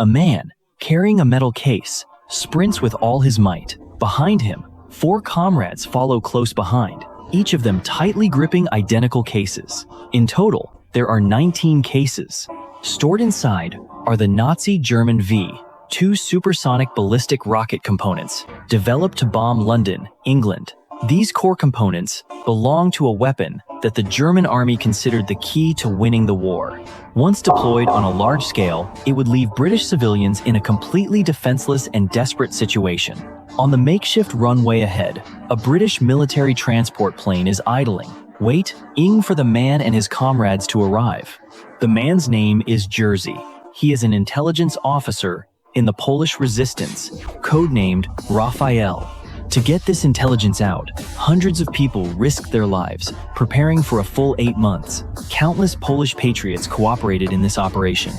A man, carrying a metal case, sprints with all his might. Behind him, 4 comrades follow close behind, each of them tightly gripping identical cases. In total, there are 19 cases. Stored inside are the Nazi German V-2 supersonic ballistic rocket components, developed to bomb London, England. These core components belong to a weapon that the German army considered the key to winning the war. Once deployed on a large scale, it would leave British civilians in a completely defenseless and desperate situation. On the makeshift runway ahead, a British military transport plane is idling, waiting for the man and his comrades to arrive. The man's name is Jerzy. He is an intelligence officer in the Polish resistance, codenamed Raphael. To get this intelligence out, hundreds of people risked their lives, preparing for a full 8 months. Countless Polish patriots cooperated in this operation.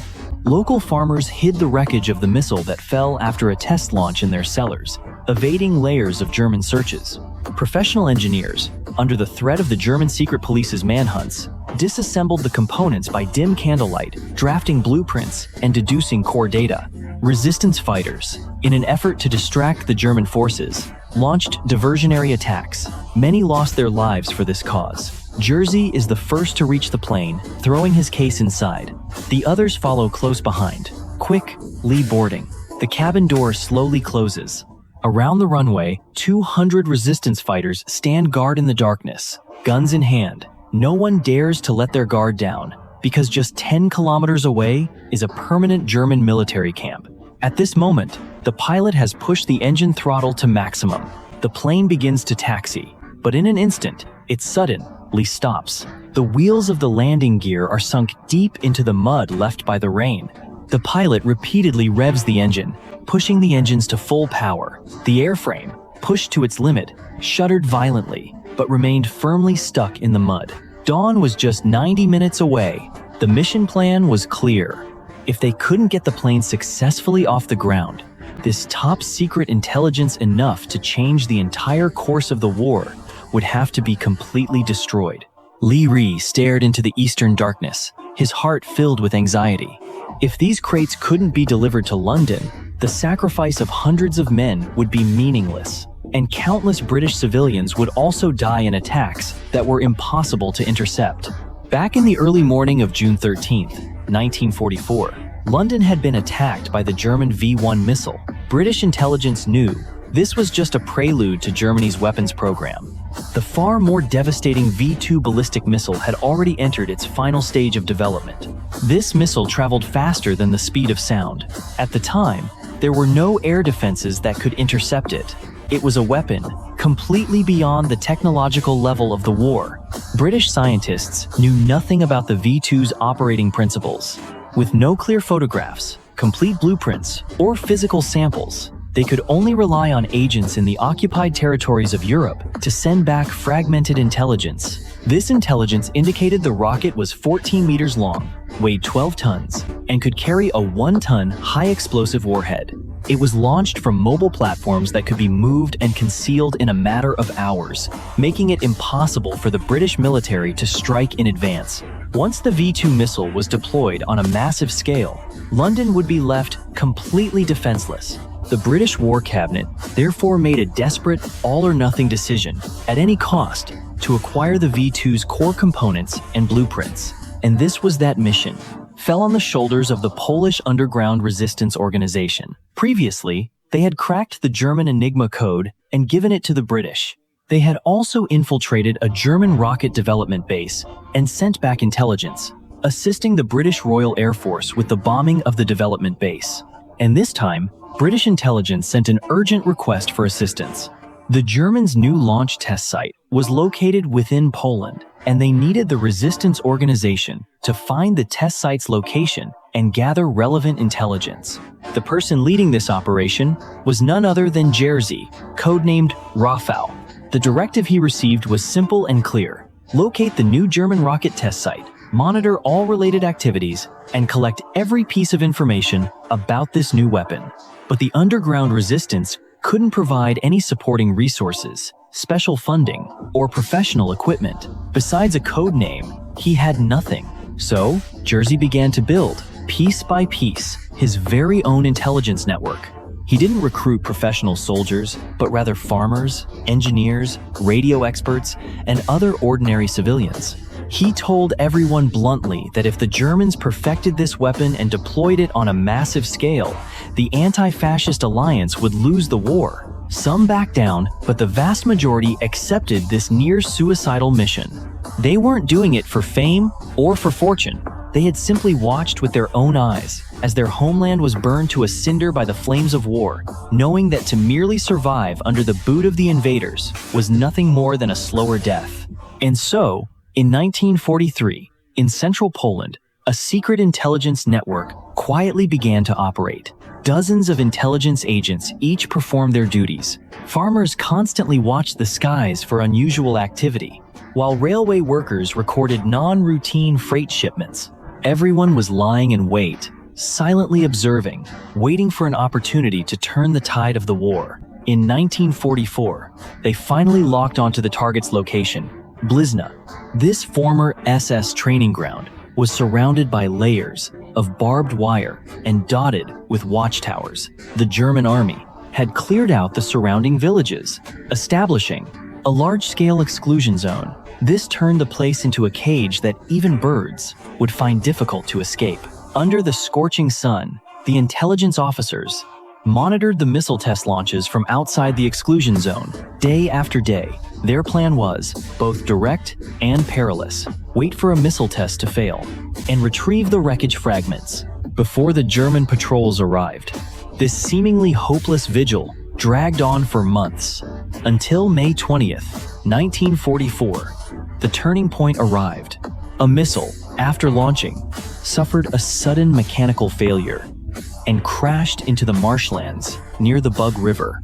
Local farmers hid the wreckage of the missile that fell after a test launch in their cellars, evading layers of German searches. Professional engineers, under the threat of the German secret police's manhunts, disassembled the components by dim candlelight, drafting blueprints and deducing core data. Resistance fighters, in an effort to distract the German forces, launched diversionary attacks. Many lost their lives for this cause. Jerzy is the first to reach the plane, throwing his case inside. The others follow close behind, quickly boarding. The cabin door slowly closes. Around the runway, 200 resistance fighters stand guard in the darkness, guns in hand. No one dares to let their guard down, because just 10 kilometers away is a permanent German military camp. At this moment, the pilot has pushed the engine throttle to maximum. The plane begins to taxi, but in an instant, it suddenly stops. The wheels of the landing gear are sunk deep into the mud left by the rain. The pilot repeatedly revs the engine, pushing the engines to full power. The airframe, pushed to its limit, shuddered violently, but remained firmly stuck in the mud. Dawn was just 90 minutes away. The mission plan was clear. If they couldn't get the plane successfully off the ground, this top-secret intelligence enough to change the entire course of the war would have to be completely destroyed. Lee Ree stared into the eastern darkness, his heart filled with anxiety. If these crates couldn't be delivered to London, the sacrifice of hundreds of men would be meaningless, and countless British civilians would also die in attacks that were impossible to intercept. Back in the early morning of June 13, 1944, London had been attacked by the German V-1 missile. British intelligence knew this was just a prelude to Germany's weapons program. The far more devastating V-2 ballistic missile had already entered its final stage of development. This missile traveled faster than the speed of sound. At the time, there were no air defenses that could intercept it. It was a weapon completely beyond the technological level of the war. British scientists knew nothing about the V-2's operating principles. With no clear photographs, complete blueprints, or physical samples, they could only rely on agents in the occupied territories of Europe to send back fragmented intelligence. This intelligence indicated the rocket was 14 meters long, weighed 12 tons, and could carry a 1-ton high-explosive warhead. It was launched from mobile platforms that could be moved and concealed in a matter of hours, making it impossible for the British military to strike in advance. Once the V-2 missile was deployed on a massive scale, London would be left completely defenseless. The British War Cabinet therefore made a desperate, all-or-nothing decision, at any cost, to acquire the V-2's core components and blueprints. And this was that mission. Fell on the shoulders of the Polish underground resistance organization. Previously, they had cracked the German Enigma code and given it to the British. They had also infiltrated a German rocket development base and sent back intelligence, assisting the British Royal Air Force with the bombing of the development base. And this time, British intelligence sent an urgent request for assistance. The Germans' new launch test site was located within Poland, and they needed the resistance organization to find the test site's location and gather relevant intelligence. The person leading this operation was none other than Jerzy, codenamed Raphael. The directive he received was simple and clear: locate the new German rocket test site, monitor all related activities, and collect every piece of information about this new weapon. But the underground resistance couldn't provide any supporting resources, special funding, or professional equipment. Besides a code name, he had nothing. So, Jerzy began to build. piece by piece, his very own intelligence network. He didn't recruit professional soldiers, but rather farmers, engineers, radio experts, and other ordinary civilians. He told everyone bluntly that if the Germans perfected this weapon and deployed it on a massive scale, the anti-fascist alliance would lose the war. Some backed down, but the vast majority accepted this near-suicidal mission. They weren't doing it for fame or for fortune. They had simply watched with their own eyes as their homeland was burned to a cinder by the flames of war, knowing that to merely survive under the boot of the invaders was nothing more than a slower death. And so, in 1943, in central Poland, a secret intelligence network quietly began to operate. Dozens of intelligence agents each performed their duties. Farmers constantly watched the skies for unusual activity, while railway workers recorded non-routine freight shipments. Everyone was lying in wait, silently observing, waiting for an opportunity to turn the tide of the war. In 1944, they finally locked onto the target's location, Blizna. This former SS training ground was surrounded by layers of barbed wire and dotted with watchtowers. The German army had cleared out the surrounding villages, establishing a large-scale exclusion zone. This turned the place into a cage that even birds would find difficult to escape. Under the scorching sun, the intelligence officers monitored the missile test launches from outside the exclusion zone. Day after day, their plan was both direct and perilous. Wait for a missile test to fail and retrieve the wreckage fragments before the German patrols arrived. This seemingly hopeless vigil dragged on for months until May 20th, 1944. The turning point arrived. A missile, after launching, suffered a sudden mechanical failure and crashed into the marshlands near the Bug River.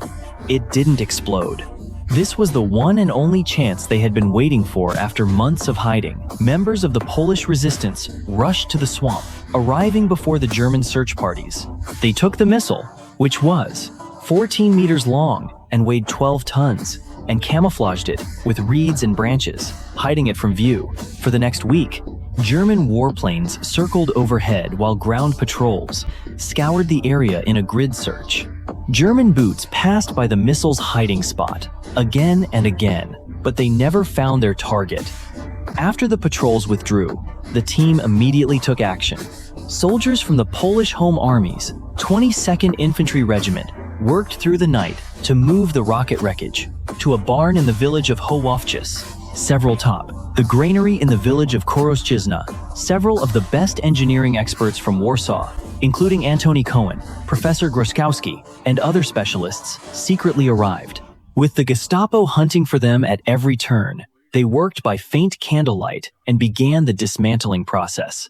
It didn't explode. This was the one and only chance they had been waiting for after months of hiding. Members of the Polish resistance rushed to the swamp, arriving before the German search parties. They took the missile, which was 14 meters long and weighed 12 tons, and camouflaged it with reeds and branches, hiding it from view. For the next week, German warplanes circled overhead while ground patrols scoured the area in a grid search. German boots passed by the missile's hiding spot again and again, but they never found their target. After the patrols withdrew, the team immediately took action. Soldiers from the Polish Home Army's 22nd Infantry Regiment worked through the night to move the rocket wreckage to a barn in the village of Hołowczyce. Several top, the granary in the village of Koroszczyzna. Several of the best engineering experts from Warsaw, including Antoni Cohen, Professor Groskowski, and other specialists, secretly arrived. With the Gestapo hunting for them at every turn, they worked by faint candlelight and began the dismantling process.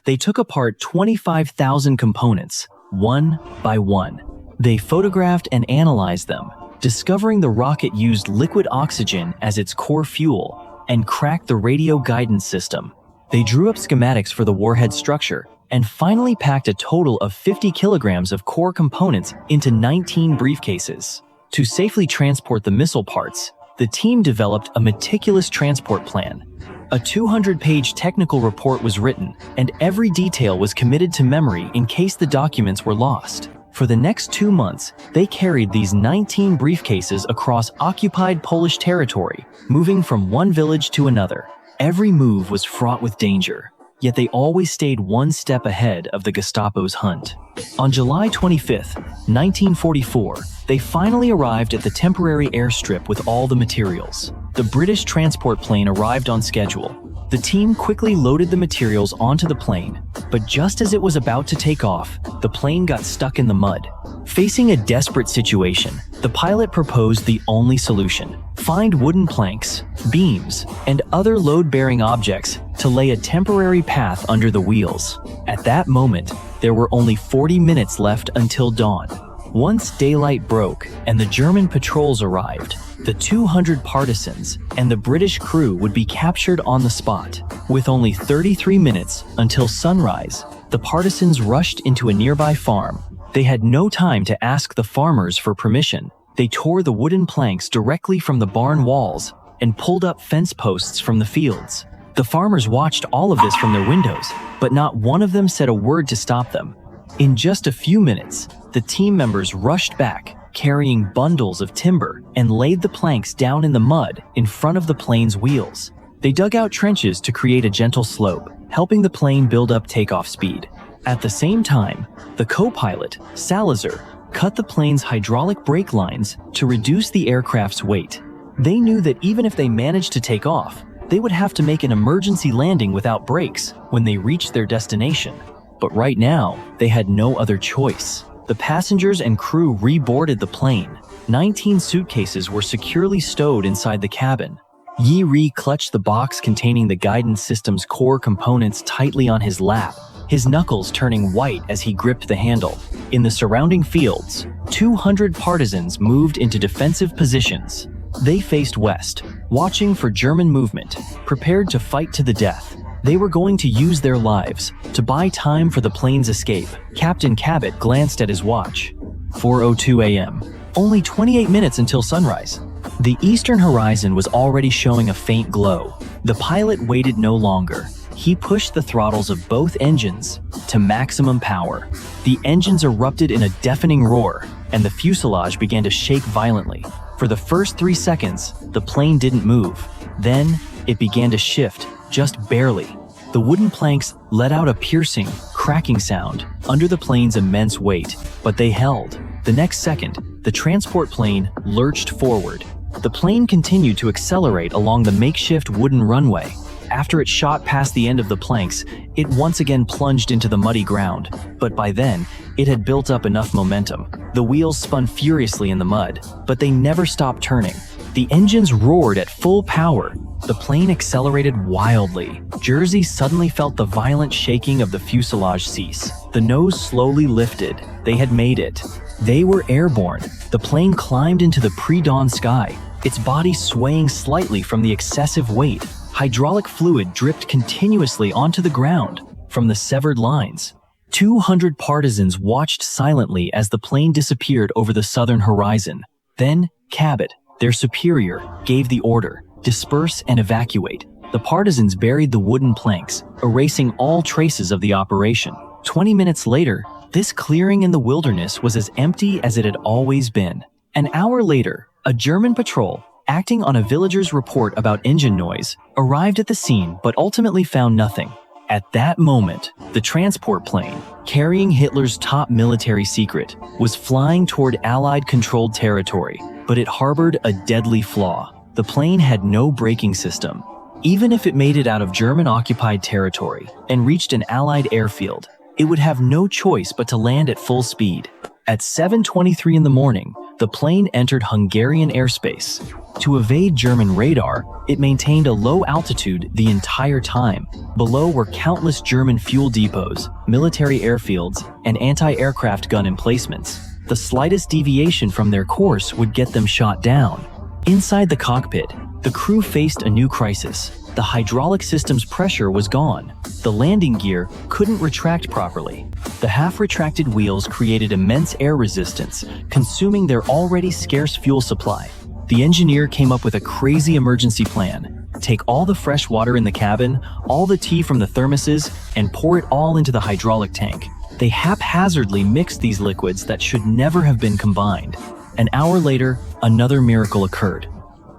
They took apart 25,000 components, one by one. They photographed and analyzed them, discovering the rocket used liquid oxygen as its core fuel and cracked the radio guidance system. They drew up schematics for the warhead structure and finally packed a total of 50 kilograms of core components into 19 briefcases. To safely transport the missile parts, the team developed a meticulous transport plan. A 200-page technical report was written, and every detail was committed to memory in case the documents were lost. For the next 2 months, they carried these 19 briefcases across occupied Polish territory, moving from one village to another. Every move was fraught with danger, yet they always stayed one step ahead of the Gestapo's hunt. On July 25, 1944, they finally arrived at the temporary airstrip with all the materials. The British transport plane arrived on schedule. The team quickly loaded the materials onto the plane, but just as it was about to take off, the plane got stuck in the mud. Facing a desperate situation, the pilot proposed the only solution: find wooden planks, beams, and other load-bearing objects to lay a temporary path under the wheels. At that moment, there were only 40 minutes left until dawn. Once daylight broke and the German patrols arrived, the 200 partisans and the British crew would be captured on the spot. With only 33 minutes until sunrise, the partisans rushed into a nearby farm. They had no time to ask the farmers for permission. They tore the wooden planks directly from the barn walls and pulled up fence posts from the fields. The farmers watched all of this from their windows, but not one of them said a word to stop them. In just a few minutes, the team members rushed back, carrying bundles of timber, and laid the planks down in the mud in front of the plane's wheels. They dug out trenches to create a gentle slope, helping the plane build up takeoff speed. At the same time, the co-pilot, Salazar, cut the plane's hydraulic brake lines to reduce the aircraft's weight. They knew that even if they managed to take off, they would have to make an emergency landing without brakes when they reached their destination. But right now, they had no other choice. The passengers and crew reboarded the plane. 19 suitcases were securely stowed inside the cabin. Yi Ri clutched the box containing the guidance system's core components tightly on his lap, his knuckles turning white as he gripped the handle. In the surrounding fields, 200 partisans moved into defensive positions. They faced west, watching for German movement, prepared to fight to the death. They were going to use their lives to buy time for the plane's escape. Captain Cabot glanced at his watch. 4:02 a.m. Only 28 minutes until sunrise. The eastern horizon was already showing a faint glow. The pilot waited no longer. He pushed the throttles of both engines to maximum power. The engines erupted in a deafening roar, and the fuselage began to shake violently. For the first 3 seconds, the plane didn't move. Then, it began to shift, just barely. The wooden planks let out a piercing, cracking sound under the plane's immense weight, but they held. The next second, the transport plane lurched forward. The plane continued to accelerate along the makeshift wooden runway. After it shot past the end of the planks, it once again plunged into the muddy ground. But by then, it had built up enough momentum. The wheels spun furiously in the mud, but they never stopped turning. The engines roared at full power. The plane accelerated wildly. Jersey suddenly felt the violent shaking of the fuselage cease. The nose slowly lifted. They had made it. They were airborne. The plane climbed into the pre-dawn sky, its body swaying slightly from the excessive weight. Hydraulic fluid dripped continuously onto the ground from the severed lines. 200 partisans watched silently as the plane disappeared over the southern horizon. Then, Cabot, their superior, gave the order, disperse and evacuate. The partisans buried the wooden planks, erasing all traces of the operation. 20 minutes later, this clearing in the wilderness was as empty as it had always been. An hour later, a German patrol, acting on a villager's report about engine noise, arrived at the scene but ultimately found nothing. At that moment, the transport plane, carrying Hitler's top military secret, was flying toward Allied-controlled territory, but it harbored a deadly flaw. The plane had no braking system. Even if it made it out of German-occupied territory and reached an Allied airfield, it would have no choice but to land at full speed. At 7:23 in the morning, the plane entered Hungarian airspace. To evade German radar, it maintained a low altitude the entire time. Below were countless German fuel depots, military airfields, and anti-aircraft gun emplacements. The slightest deviation from their course would get them shot down. Inside the cockpit, the crew faced a new crisis. The hydraulic system's pressure was gone. The landing gear couldn't retract properly. The half-retracted wheels created immense air resistance, consuming their already scarce fuel supply. The engineer came up with a crazy emergency plan. Take all the fresh water in the cabin, all the tea from the thermoses, and pour it all into the hydraulic tank. They haphazardly mixed these liquids that should never have been combined. An hour later, another miracle occurred.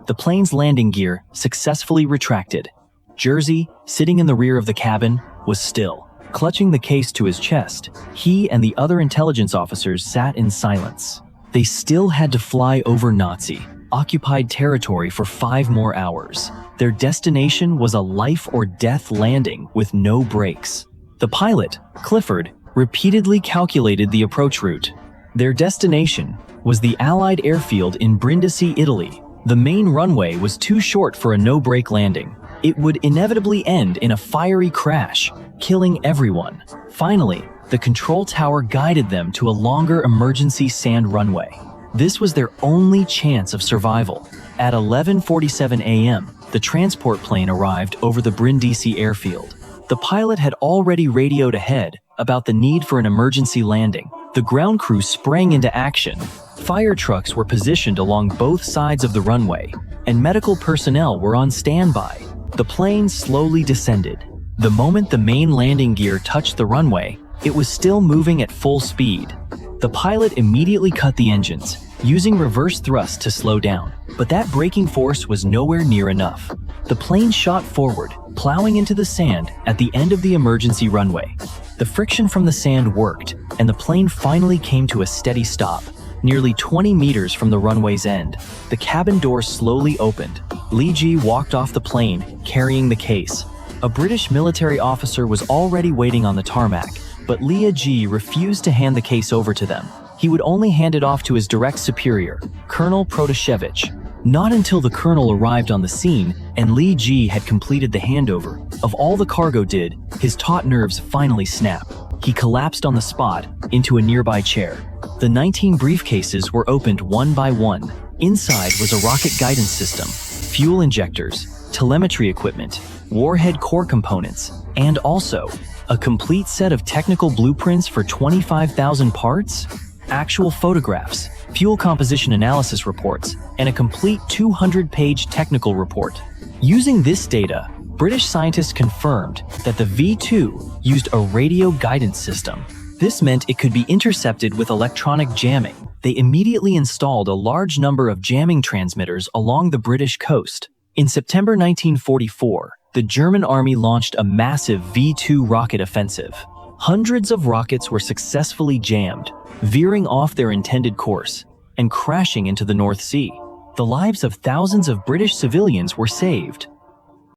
The plane's landing gear successfully retracted. Jersey, sitting in the rear of the cabin, was still. Clutching the case to his chest, he and the other intelligence officers sat in silence. They still had to fly over Nazi-occupied territory for 5 more hours. Their destination was a life-or-death landing with no brakes. The pilot, Clifford, repeatedly calculated the approach route. Their destination was the Allied airfield in Brindisi, Italy. The main runway was too short for a no-brake landing. It would inevitably end in a fiery crash, killing everyone. Finally, the control tower guided them to a longer emergency sand runway. This was their only chance of survival. At 11:47 a.m., the transport plane arrived over the Brindisi airfield. The pilot had already radioed ahead about the need for an emergency landing. The ground crew sprang into action. Fire trucks were positioned along both sides of the runway, and medical personnel were on standby. The plane slowly descended. The moment the main landing gear touched the runway, it was still moving at full speed. The pilot immediately cut the engines, using reverse thrust to slow down. But that braking force was nowhere near enough. The plane shot forward, plowing into the sand at the end of the emergency runway. The friction from the sand worked, and the plane finally came to a steady stop. Nearly 20 meters from the runway's end, the cabin door slowly opened. Lee Ji walked off the plane, carrying the case. A British military officer was already waiting on the tarmac, but Lee Ji refused to hand the case over to them. He would only hand it off to his direct superior, Colonel Protashevich. Not until the colonel arrived on the scene and Lee Ji had completed the handover of all the cargo did his taut nerves finally snap. He collapsed on the spot into a nearby chair. The 19 briefcases were opened one by one. Inside was a rocket guidance system, fuel injectors, telemetry equipment, warhead core components, and also a complete set of technical blueprints for 25,000 parts, actual photographs, fuel composition analysis reports, and a complete 200-page technical report. Using this data, British scientists confirmed that the V-2 used a radio guidance system. This meant it could be intercepted with electronic jamming. They immediately installed a large number of jamming transmitters along the British coast. In September 1944, the German army launched a massive V-2 rocket offensive. Hundreds of rockets were successfully jammed, veering off their intended course and crashing into the North Sea. The lives of thousands of British civilians were saved.